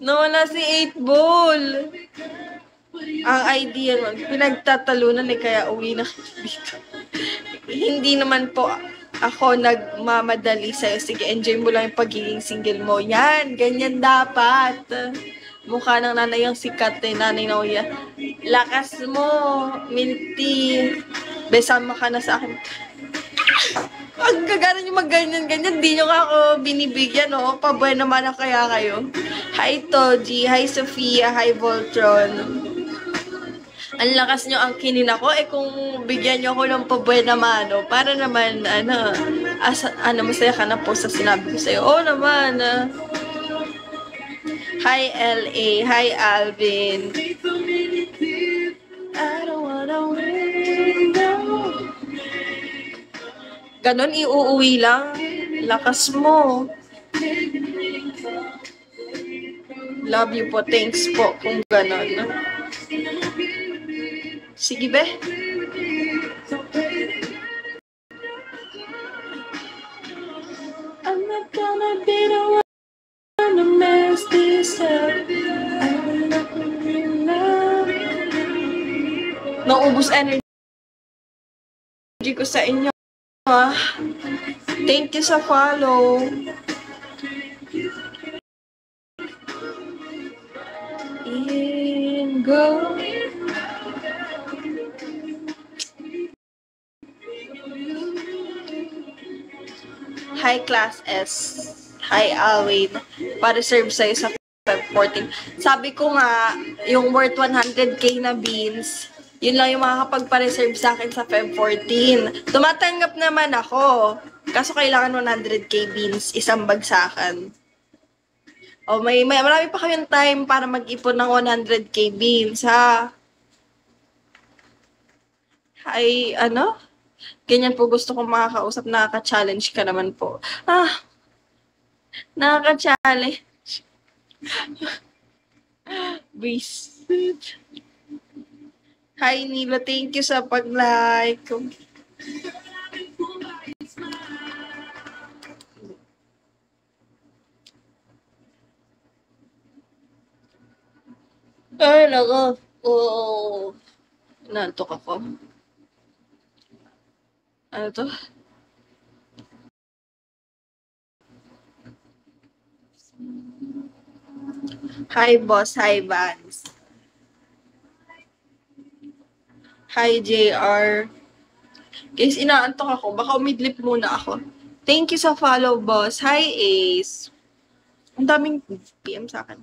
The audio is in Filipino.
Nawala si 8 Ball. Ang idea nun, pinagtatalunan kaya uwi na dito. Hindi naman po ako nagmamadali sa'yo. Sige, enjoy mo lang yung pagiging single mo. Yan, ganyan dapat. Mukha ng nanay yung sikat nanay na uya. Lakas mo, Minty. Besama ka na sa akin. Ang gagana nyo magganyan-ganyan, di nyo nga ako binibigyan, no? Pabuhay naman na kaya kayo. Hi, Toji. Hi, Sophia. Hi, Voltron. Ang lakas nyo ang kinin ako, kung bigyan nyo ako ng pabuhay na mano, para naman, masaya ka na po sa sinabi ko sa'yo. Oo naman, Hi, LA. Hi, Alvin. I don't wanna win, no. Ganon, iuuwi lang. Lakas mo. Love you po. Thanks po kung ganon. Sige, be. I'm not gonna be the one to mess this up. I'm not in love. Naubos energy ko sa inyo. Thank you sa follow. In go. Hi, Class S. Hi, Alwin. Pa-reserve sa'yo sa Feb 14. Sabi ko nga, yung worth 100k na beans, yun lang yung makakapagpa-reserve sa akin sa Feb 14. Tumatanggap naman ako. Kaso kailangan 100k beans, isang bagsakan. O, marami pa kayong time para mag-ipon ng 100k beans, ha? Hi, ganyan po gusto kong makakausap. Nakaka-challenge ka naman po. Nakaka-challenge. Visit. Hi, Nilo. Thank you sa pag-like. Ay, nako. Oo. Nantok ako. Ano to? Hi, boss. Hi, Vance. Hi, JR. Guys, inaantok ako. Baka umidlip muna ako. Thank you sa follow, boss. Hi, Ace. Ang daming PM sa akin.